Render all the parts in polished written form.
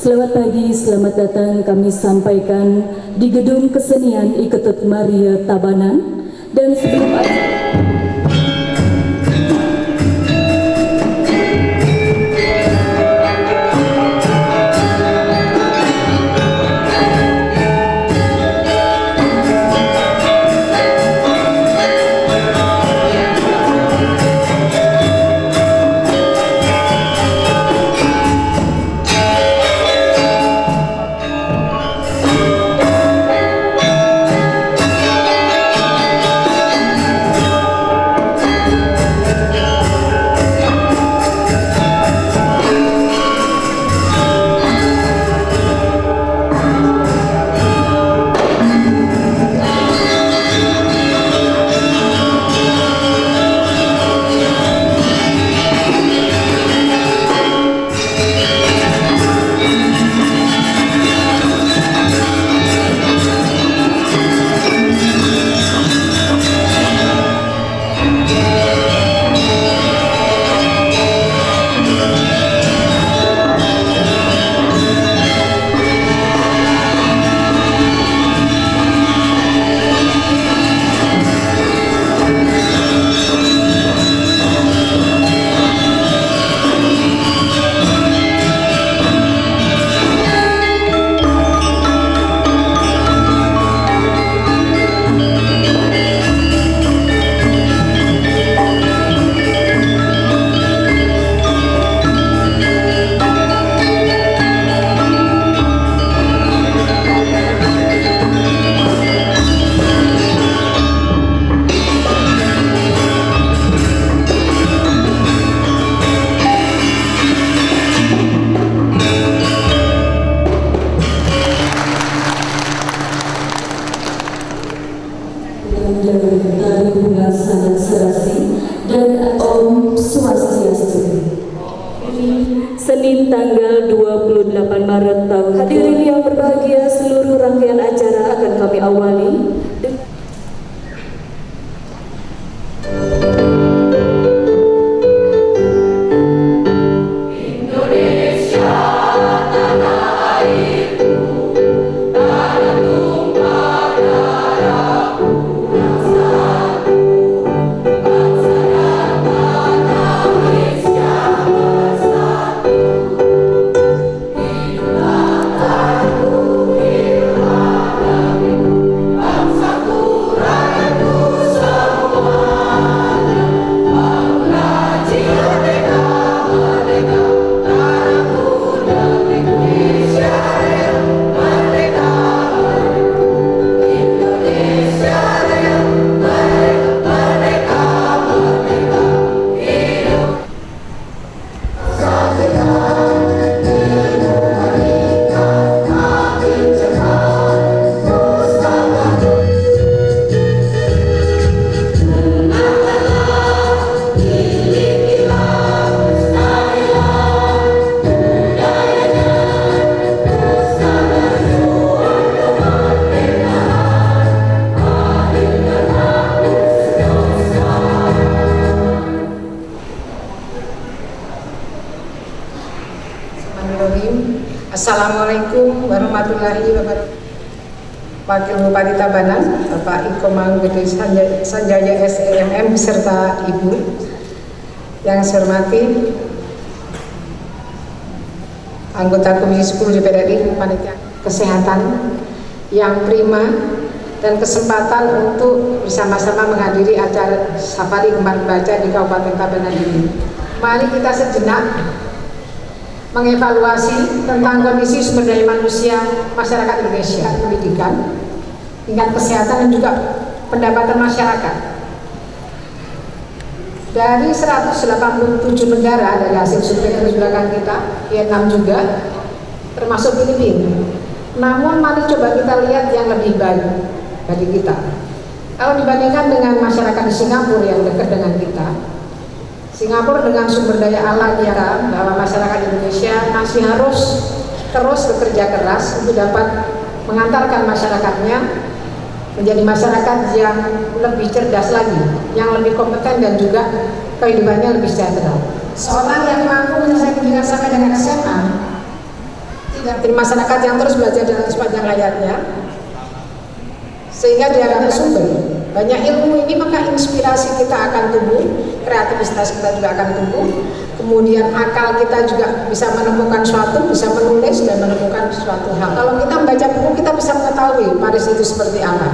Selamat pagi, selamat datang kami sampaikan di Gedung Kesenian Iketut Maria Tabanan. Dan sebelum Senin tanggal 28 Maret tahun. Hadirin yang berbahagia, seluruh rangkaian acara akan kami awali Assalamualaikum warahmatullahi wabarakatuh. Wakil Bupati Tabanan, Bapak Iko Manggede Sanjaya SEMM beserta Ibu yang saya hormati, anggota Komisi 10 DPR RI, Panitia Kesehatan yang prima dan kesempatan untuk bersama-sama menghadiri acara Safari Gemar Baca di Kabupaten Tabanan ini. Mari kita sejenak mengevaluasi tentang kondisi sumber daya manusia masyarakat Indonesia, pendidikan, tingkat kesehatan dan juga pendapatan masyarakat. Dari 187 negara dari hasil survei yang belakang kita, Vietnam juga, termasuk Filipina. Namun mari coba kita lihat yang lebih baik bagi kita. Kalau dibandingkan dengan masyarakat di Singapura yang dekat dengan kita, Singapura dengan sumber daya alam yang bahwa masyarakat Indonesia masih harus terus bekerja keras untuk dapat mengantarkan masyarakatnya menjadi masyarakat yang lebih cerdas lagi, yang lebih kompeten dan juga kehidupannya lebih sejahtera. Seorang yang mampu menyelesaikan pendidikan sampai dengan SMA, tidak dari masyarakat yang terus belajar dalam sepanjang hayatnya, sehingga dia akan sumber banyak ilmu ini, maka inspirasi kita akan tumbuh, kreativitas kita juga akan tumbuh, kemudian akal kita juga bisa menemukan suatu, bisa menulis dan menemukan suatu hal. Kalau kita membaca buku, kita bisa mengetahui Paris itu seperti apa.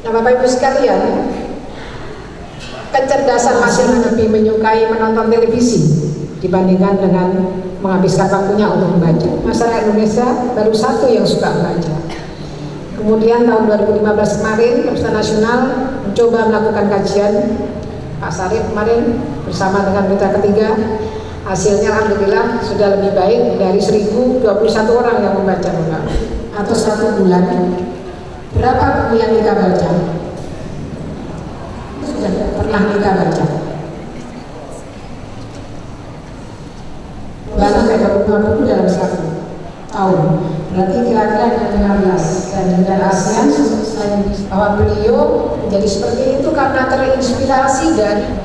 Nah, Bapak Ibu sekalian, kecerdasan masih lebih menyukai menonton televisi dibandingkan dengan menghabiskan waktunya untuk membaca. Masyarakat Indonesia baru satu yang suka membaca. Kemudian tahun 2015 kemarin, Perpustakaan Nasional mencoba melakukan kajian, Pak Sarif kemarin bersama dengan mitra ketiga, hasilnya alhamdulillah sudah lebih baik dari 1021 orang yang membaca Bapak. Atau 1 bulan, berapa buku yang kita baca? Sudah pernah kita baca. Bahkan ada 25 buku dalam 1 tahun. Berarti kira-kira ada 15. Dan dengan ASEAN bahwa beliau menjadi seperti itu karena terinspirasi dari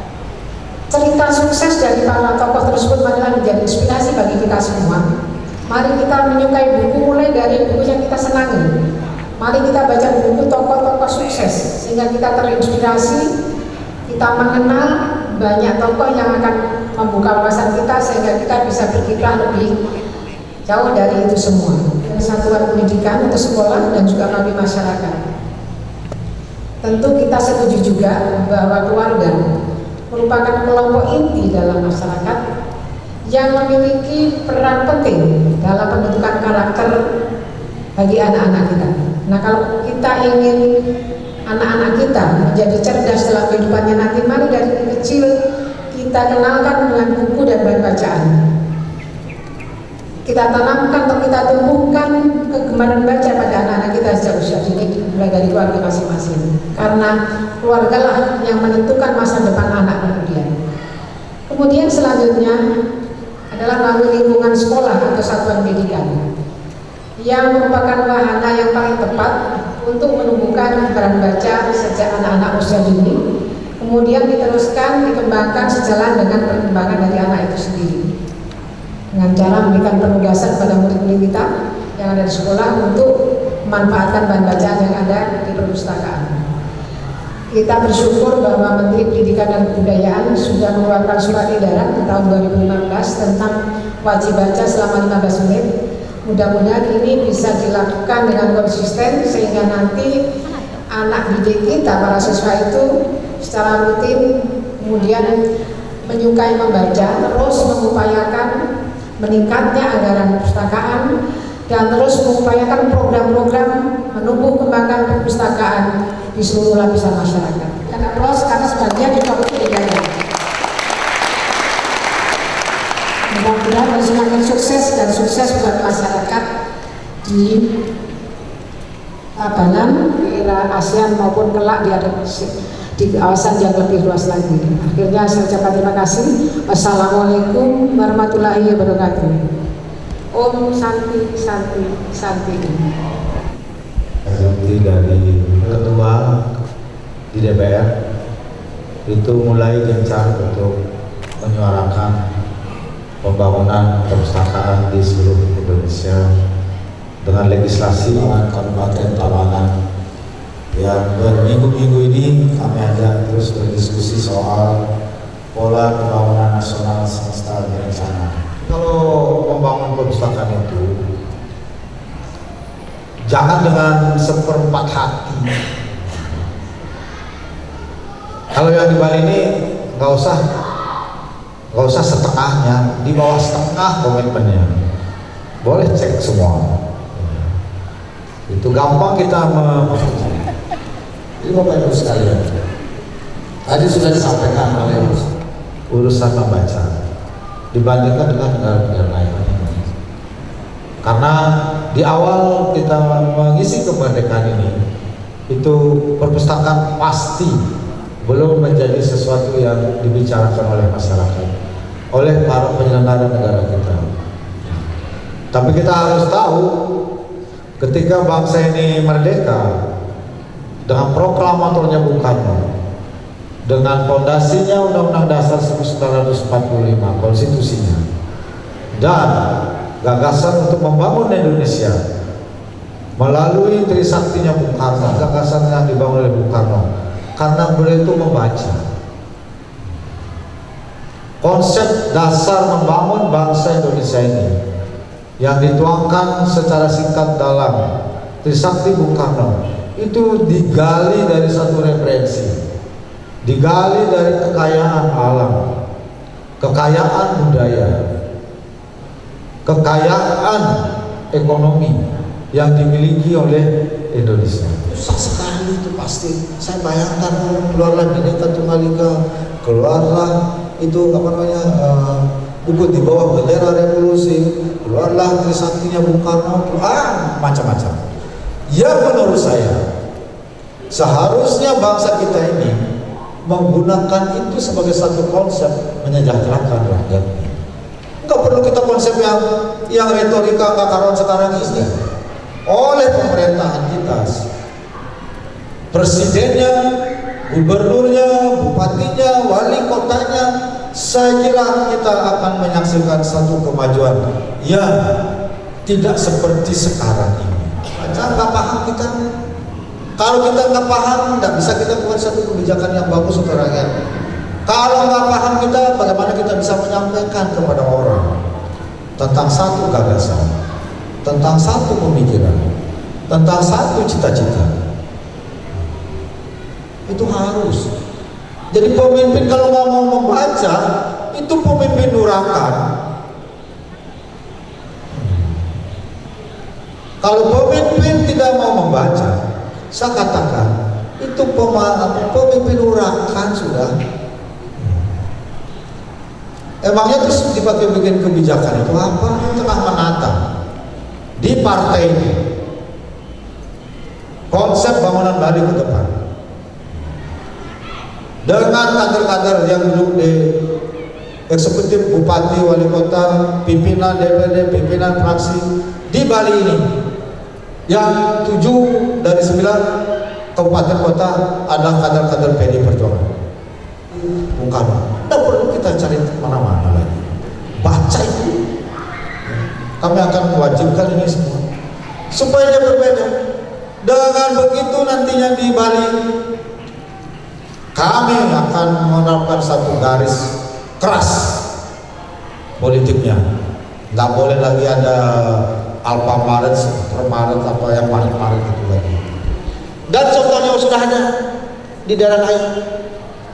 cerita sukses dari para tokoh tersebut, adalah menjadi inspirasi bagi kita semua. Mari kita menyukai buku mulai dari buku yang kita senangi. Mari kita baca buku tokoh-tokoh sukses sehingga kita terinspirasi, kita mengenal banyak tokoh yang akan membuka wawasan kita sehingga kita bisa berkiprah lebih jauh dari itu semua. Satuan pendidikan atau sekolah dan juga kami masyarakat. Tentu kita setuju juga bahwa keluarga merupakan kelompok inti dalam masyarakat yang memiliki peran penting dalam pembentukan karakter bagi anak-anak kita. Nah, kalau kita ingin anak-anak kita menjadi cerdas dalam kehidupannya nanti, mari dari kecil kita kenalkan dengan buku dan bahan bacaan. Kita tanamkan atau kita tumbuhkan kegemaran baca pada anak-anak kita sejak usia dini, mulai dari keluarga masing-masing. Karena keluarga lah yang menentukan masa depan anak kemudian. Kemudian selanjutnya adalah melalui lingkungan sekolah atau satuan pendidikan yang merupakan wahana yang paling tepat untuk menumbuhkan kegemaran baca sejak anak-anak usia dini, kemudian diteruskan, dikembangkan sejalan dengan perkembangan dari anak itu sendiri, dengan cara memberikan penugasan pada murid-murid kita yang ada di sekolah untuk memanfaatkan bahan bacaan yang ada di perpustakaan. Kita bersyukur bahwa Menteri Pendidikan dan Kebudayaan sudah mengeluarkan surat edaran tahun 2015 tentang wajib baca selama 15 menit. Mudah-mudahan ini bisa dilakukan dengan konsisten sehingga nanti anak didik kita, para siswa itu secara rutin kemudian menyukai membaca, terus mengupayakan meningkatnya anggaran perpustakaan dan terus mengupayakan program-program menumbuh kembangkan perpustakaan di seluruh lapisan masyarakat. Dan aplaus karena sebagian juga berkegiatan. Mudah-mudahan semakin sukses dan sukses buat masyarakat di Tabanan, di era ASEAN maupun kelak di kawasan yang lebih luas lagi. Akhirnya saya ucapkan terima kasih. Wassalamualaikum warahmatullahi wabarakatuh. Om Santi Santi Santi. Seperti dari ketua di DPR itu mulai gencar untuk menyuarakan pembangunan perpustakaan di seluruh Indonesia dengan legislasi Kabupaten Tabanan yang berminggu-minggu ini kami ajak terus berdiskusi soal pola pembangunan nasional semesta berencana. Kalau membangun perpustakaan itu jangan dengan seperempat hati. Kalau yang di Bali ini nggak usah setengahnya, di bawah setengah komitmennya. Boleh cek semua. Itu gampang kita Jadi Bapak Ibu sekalian, tadi sudah disampaikan oleh urusan membaca dibandingkan dengan negara-negara lain. Karena di awal kita mengisi kemerdekaan ini, itu perpustakaan pasti belum menjadi sesuatu yang dibicarakan oleh masyarakat, oleh para penyelenggara negara kita. Tapi kita harus tahu, ketika bangsa ini merdeka dengan proklamatornya Bung Karno, dengan fondasinya Undang-Undang Dasar 1945, konstitusinya, dan gagasan untuk membangun Indonesia melalui Trisaktinya Bung Karno, gagasan yang dibangun oleh Bung Karno, karena beliau itu membaca konsep dasar membangun bangsa Indonesia ini yang dituangkan secara singkat dalam Trisakti Bung Karno, itu digali dari satu referensi, digali dari kekayaan alam, kekayaan budaya, kekayaan ekonomi yang dimiliki oleh Indonesia. Susah sekali itu pasti. Saya bayangkan keluarlah Bhinneka Tunggal Ika, keluarlah itu buku di bawah bendera revolusi, keluarlah Trisaktinya Bung Karno, macam-macam. Ya, menurut saya seharusnya bangsa kita ini menggunakan itu sebagai satu konsep menyejahterakan rakyatnya. Enggak perlu kita konsep yang retorika nggak karuan sekarang ini. Oleh pemerintahan kita, presidennya, gubernurnya, bupatinya, wali kotanya, saya kira kita akan menyaksikan satu kemajuan yang tidak seperti sekarang ini. Macam nggak paham kita. Kalau kita nggak paham, nggak bisa kita buat satu kebijakan yang bagus untuk rakyat. Kalau nggak paham kita, bagaimana kita bisa menyampaikan kepada orang tentang satu gagasan, tentang satu pemikiran, tentang satu cita-cita. Itu harus. Jadi pemimpin kalau nggak mau membaca, itu pemimpin nurakan. Kalau pemimpin tidak mau membaca, saya katakan itu pemimpin nurakan sudah. Emangnya terus dipakai bikin kebijakan itu apa? Tengah menata di partai ini konsep bangunan Bali ke depan dengan kader-kader yang duduk di eksekutif, bupati, wali kota, pimpinan DPD, pimpinan fraksi di Bali ini, yang 7 dari 9 kabupaten kota adalah kader-kader PDI Perjuangan. Bung Karno, tidak perlu kita cari mana-mana lagi, baca itu. Kami akan mewajibkan ini semua supaya dia berbeda. Dengan begitu nantinya di Bali kami akan menerapkan satu garis keras politiknya. Nggak boleh lagi ada Alfamaret, Supermaret, apa yang Maret itu lagi. Dan contohnya sudah ada di daerah lain.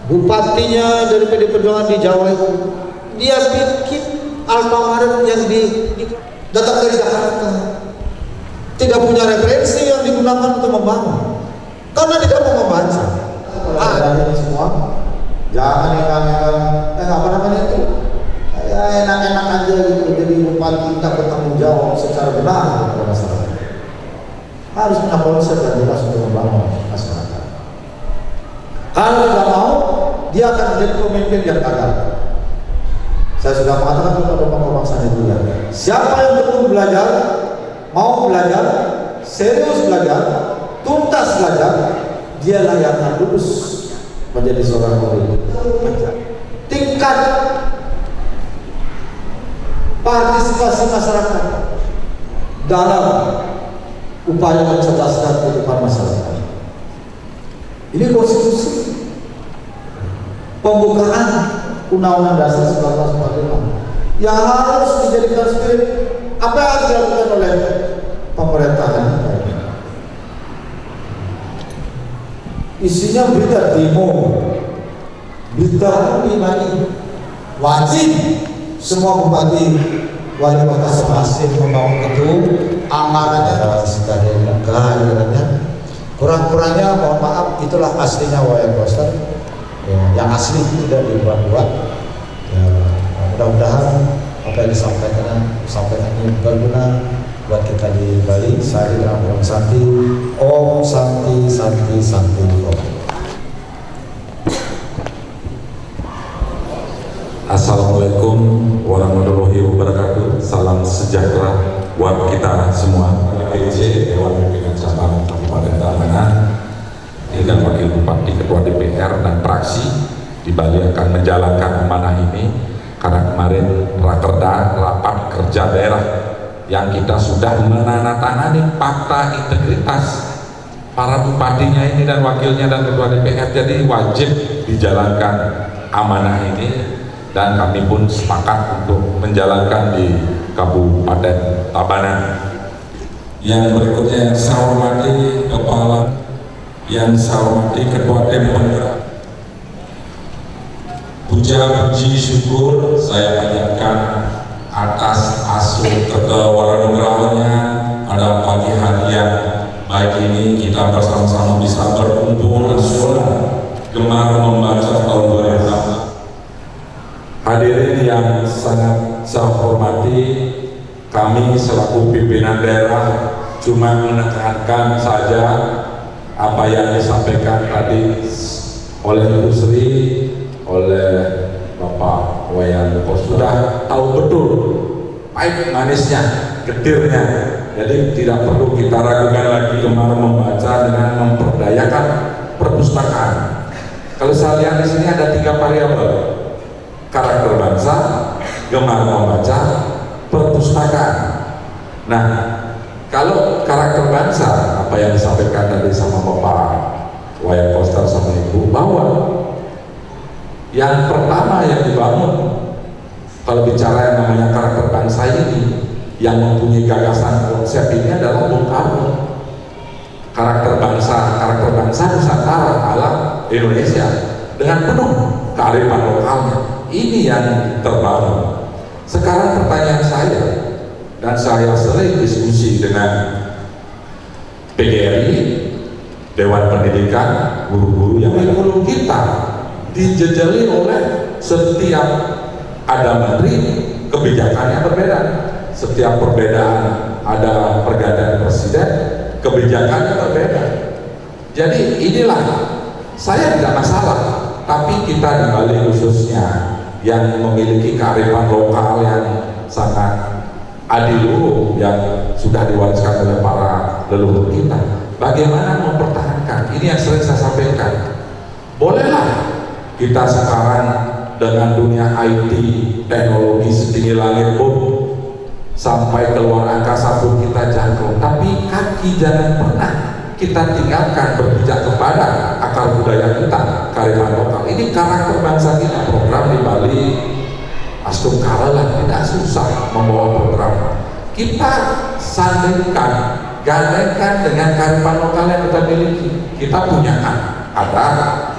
Bupatinya dari PD Perjuangan di Jawa itu, dia bikin Alfamaret yang datang dari Jakarta, tidak punya referensi yang digunakan untuk membangun karena tidak mau membaca. Ini semua jangan apa namanya itu enak-enak aja gitu, jadi bupati tidak bertanggung jawab secara benar kepada masyarakat. Harus punya konsep yang jelas untuk membangun masyarakat. Kalau tidak mau, dia akan menjadi pemimpin yang gagal. Saya sudah mengatakan kepada bangsa juga, siapa yang betul belajar, mau belajar, serius belajar, tuntas belajar, dialah yang akan lulus menjadi seorang pemimpin. Tingkat partisipasi masyarakat dalam upaya mencerdaskan kehidupan masyarakat. Ini konstitusi, pembukaan Undang-Undang Dasar 1945 yang harus dijadikan spirit apa yang harus dilakukan oleh pemerintahan. Isinya berita demo, berita ini wajib semua bupati wali kota semasif membangun itu anggarannya adalah kehadirannya kurang-kurangnya mohon maaf, itulah aslinya wayang poster ya, yang asli itu tidak dibuat-buat ya, mudah-mudahan apa yang disampaikan ini berguna buat kita di Bali. Saya dengan Om Santi, Om Santi, Santi, Santi, Om. Assalamualaikum warahmatullahi wabarakatuh. Salam sejahtera buat kita semua. PJ Dewan Pimpinan Cabang Kabupaten Tabanan, ini kan Wakil Bupati, Ketua DPR dan praksi di Bali akan menjalankan amanah ini karena kemarin rakerda rapat kerja daerah yang kita sudah menandatangani fakta integritas para bupatinya ini dan wakilnya dan Ketua DPR, jadi wajib dijalankan amanah ini. Dan kami pun sepakat untuk menjalankan di Kabupaten Tabanan. Yang berikutnya yang saya hormati Kepala, yang saya hormati Ketua Tim Penggerak, puji syukur saya panjatkan atas asuh kewarganegaranya pada pagi hari yang baik ini. Kita bersama-sama bisa berkumpul nasional gemar membaca tahun 2016. Hadirin yang sangat saya hormati, kami selaku pimpinan daerah cuma menekankan saja apa yang disampaikan tadi oleh Ibu Sri, oleh Bapak Wayan Kos, sudah tahu betul pahit manisnya, getirnya. Jadi tidak perlu kita ragukan lagi gemar membaca dengan memperdayakan perpustakaan. Kalau saya lihat di sini ada 3 variabel: karakter bangsa, gemar membaca, perpustakaan. Nah, kalau karakter bangsa, apa yang disampaikan tadi sama Bapak Wayan Koster sama Ibu, bahwa yang pertama yang dibangun kalau bicara yang namanya karakter bangsa ini, yang mempunyai gagasan konsep ini adalah Bung Karno. Karakter bangsa Nusantara ala Indonesia dengan penuh kearifan lokalnya. Ini yang terbangun. Sekarang pertanyaan saya, dan saya sering diskusi dengan PGRI, Dewan Pendidikan, guru-guru yang guru kita dijejeli oleh setiap ada menteri kebijakannya berbeda. Setiap perbedaan ada pergantian presiden, kebijakannya berbeda. Jadi inilah, saya tidak masalah, tapi kita di Bali khususnya yang memiliki kearifan lokal yang sangat adiluhur yang sudah diwariskan oleh para leluhur kita, bagaimana mempertahankan ini yang sering saya sampaikan. Bolehlah kita sekarang dengan dunia IT, teknologi setinggi langit pun sampai keluar angkasa pun kita jangkau, tapi kaki jangan pernah kita tinggalkan berpijak kepada akar budaya kita, kearifan lokal. Ini karakter bangsa kita. Program di Bali Astum Karalan tidak susah membawa program. Kita sandingkan, gandengkan dengan kearifan lokal yang kita miliki. Kita punya ada,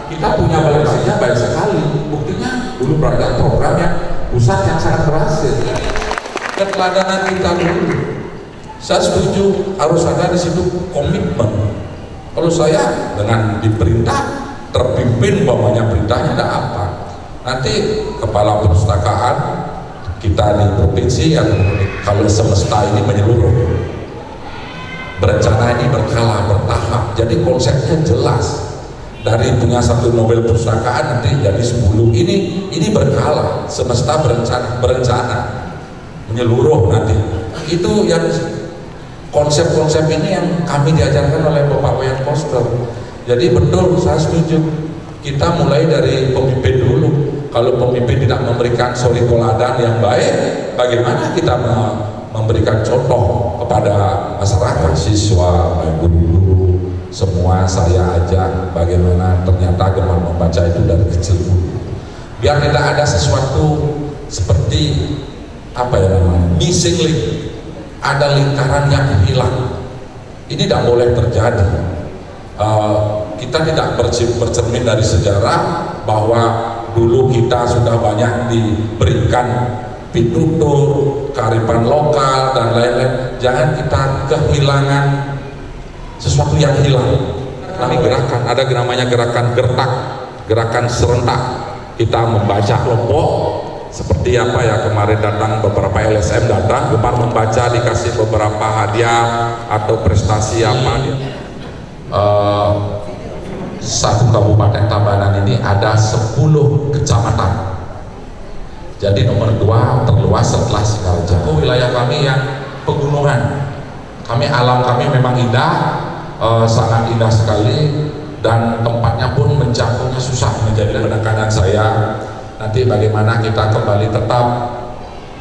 kita punya balansinya baik sekali. Buktinya dulu ada program yang pusat yang sangat berhasil. Keteladanan kita dulu. Saya setuju harus ada di situ komitmen. Kalau saya dengan diperintah terpimpin, bawahnya perintahnya ada apa? Nanti kepala perpustakaan kita di provinsi yang kalau semesta ini menyeluruh, berencana ini berkala bertahap. Jadi konsepnya jelas. Dari punya 1 Nobel perpustakaan nanti jadi 10. Ini berkala, semesta berencana menyeluruh nanti. Itu yang konsep-konsep ini yang kami diajarkan oleh Bapak Wayan Koster. Jadi betul, saya setuju. Kita mulai dari pemimpin dulu. Kalau pemimpin tidak memberikan suri teladan yang baik, bagaimana kita memberikan contoh kepada masyarakat, siswa, guru-guru, semua saya ajak bagaimana ternyata gemar membaca itu dari kecil dulu. Biar tidak ada sesuatu seperti apa ya namanya, missing link. Ada lingkaran yang hilang. Ini tidak boleh terjadi. Kita tidak bercermin dari sejarah bahwa dulu kita sudah banyak diberikan pitutur, kearifan lokal dan lain-lain. Jangan kita kehilangan sesuatu yang hilang. Kami gerakan, ada namanya gerakan gertak, gerakan serentak. Kita membaca kelompok seperti apa ya, kemarin datang beberapa LSM datang, gemar membaca, dikasih beberapa hadiah atau prestasi apa dia. Satu Kabupaten Tabanan ini ada 10 kecamatan. Jadi nomor 2 terluas setelah Singaraja. Wilayah kami yang pegunungan. Alam kami memang indah, sangat indah sekali, dan tempatnya pun menjangkaunya susah. Menjadi penekanan saya nanti bagaimana kita kembali tetap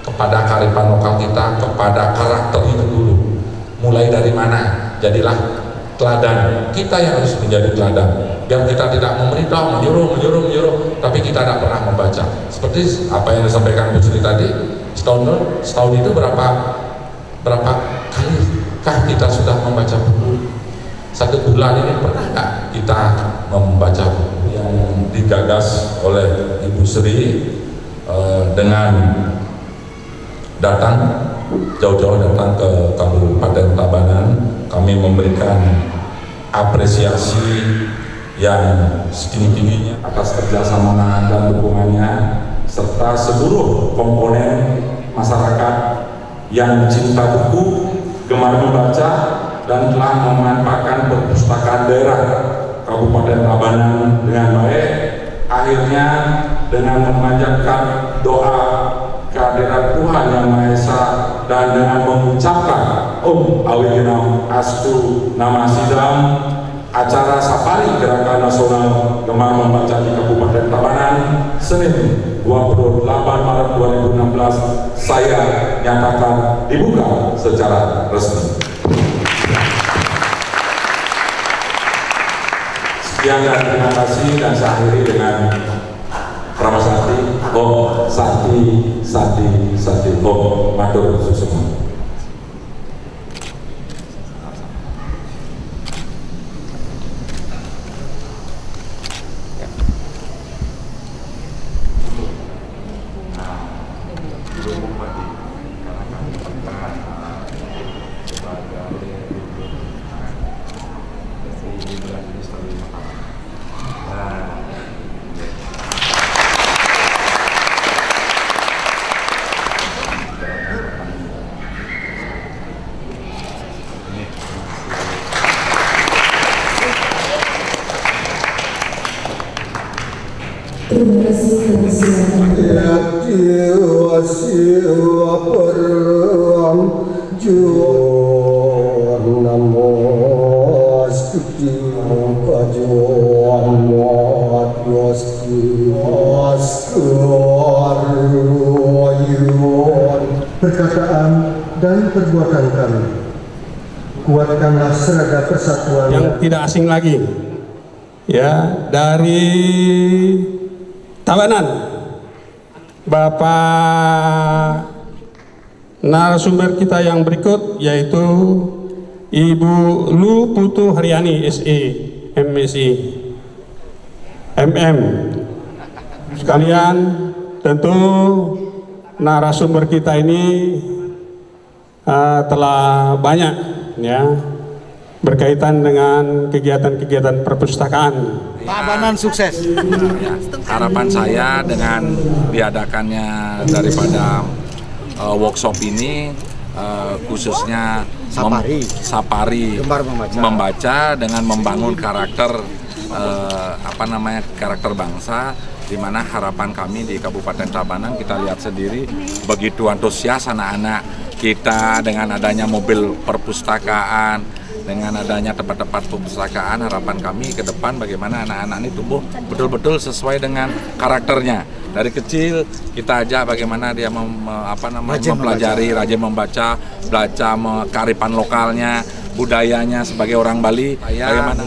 kepada kearifan lokal kita, kepada karakter itu dulu. Mulai dari mana? Jadilah teladan. Kita yang harus menjadi teladan. Biar kita tidak memerintah, menyuruh, tapi kita tidak pernah membaca. Seperti apa yang disampaikan Bu Sri tadi, setahun itu berapa kali kah kita sudah membaca buku? 1 bulan ini pernah nggak kita membaca buku yang digagas oleh Ibu Sri dengan datang jauh-jauh datang ke Kabupaten Tabanan. Kami memberikan apresiasi yang setinggi-tingginya atas kerjasama dan dukungannya, serta seluruh komponen masyarakat yang cinta buku, gemar membaca, dan telah memanfaatkan perpustakaan daerah Kabupaten Tabanan dengan baik. Akhirnya dengan memanjatkan doa kehadirat Tuhan Yang Maha Esa dan dengan mengucapkan Awilina Astu Nama Sidam, acara Safari Gerakan Nasional Gemar Membaca di Kabupaten Tabanan Senin 28 Maret 2016 saya nyatakan dibuka secara resmi. Sekian dan terima kasih, dan saya akhiri dengan Pramasati Om Sati Om Matur Susuman. Terima kasih persilakan. Perkataan dan perbuatan kami, kuatkanlah serada persatuan yang tidak asing lagi, ya, dari Tabanan, Bapak narasumber kita yang berikut yaitu Ibu Lu Putu Haryani SE MSI MM. Sekalian, tentu narasumber kita ini telah banyak, ya, berkaitan dengan kegiatan-kegiatan perpustakaan. Tabanan sukses. Ya, harapan saya dengan diadakannya daripada workshop ini, khususnya Safari membaca dengan membangun karakter karakter bangsa, di mana harapan kami di Kabupaten Tabanan, kita lihat sendiri begitu antusias anak-anak kita dengan adanya mobil perpustakaan, dengan adanya tempat-tempat perpustakaan. Harapan kami ke depan bagaimana anak-anak ini tumbuh betul-betul sesuai dengan karakternya. Dari kecil kita ajak bagaimana dia mempelajari, rajin membaca, kearifan lokalnya, budayanya sebagai orang Bali. Bagaimana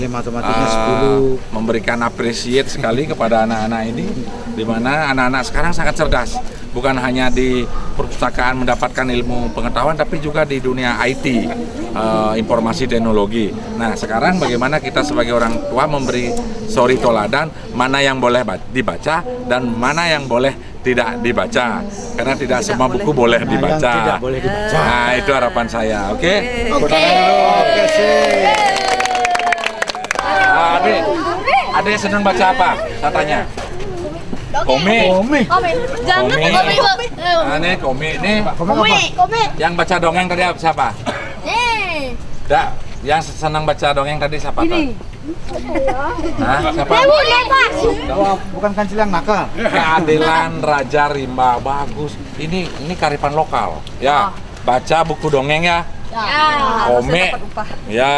memberikan appreciate sekali kepada anak-anak ini, di mana anak-anak sekarang sangat cerdas. Bukan hanya di perpustakaan mendapatkan ilmu pengetahuan, tapi juga di dunia IT, informasi teknologi. Nah, sekarang bagaimana kita sebagai orang tua memberi suri toladan mana yang boleh dibaca dan mana yang boleh tidak dibaca, karena tidak semua buku boleh dibaca. Nah, itu harapan saya. Oke? Adik senang baca apa? Saya tanya. Komik. Jangan Komik. komik. Nah, nih komik nih. Komik. Yang baca dongeng tadi siapa? Dak, yang senang baca dongeng tadi siapa tuh? Hah? Siapa? Bukan kancil yang nakal. Keadilan Raja Rimba, bagus. Ini kearifan lokal. Ya, baca buku dongeng ya. Komik. Ya,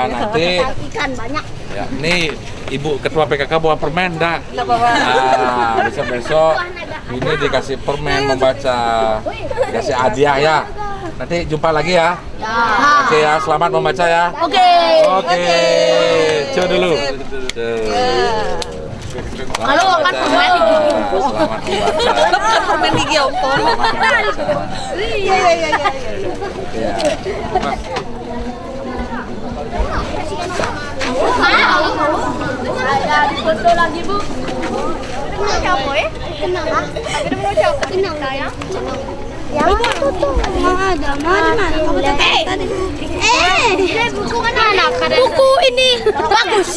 nanti. Ikan banyak. Ya, ini Ibu Ketua PKK bawa permen dah. Nah, besok ini dikasih permen membaca, dikasih hadiah ya. Nanti jumpa lagi ya. Oke ya, selamat membaca ya. Oke. Coba dulu. Kalau makan permen di gigi. Selamat membaca. Permen di gigi ompong. Iya. Ada di foto lagi Bu. Kenal siapa ya? Kenal. Ada mau siapa? Kenal saya. Yang itu tuh. Ada mana? Kamu tadi. Buku mana? Buku ini bagus.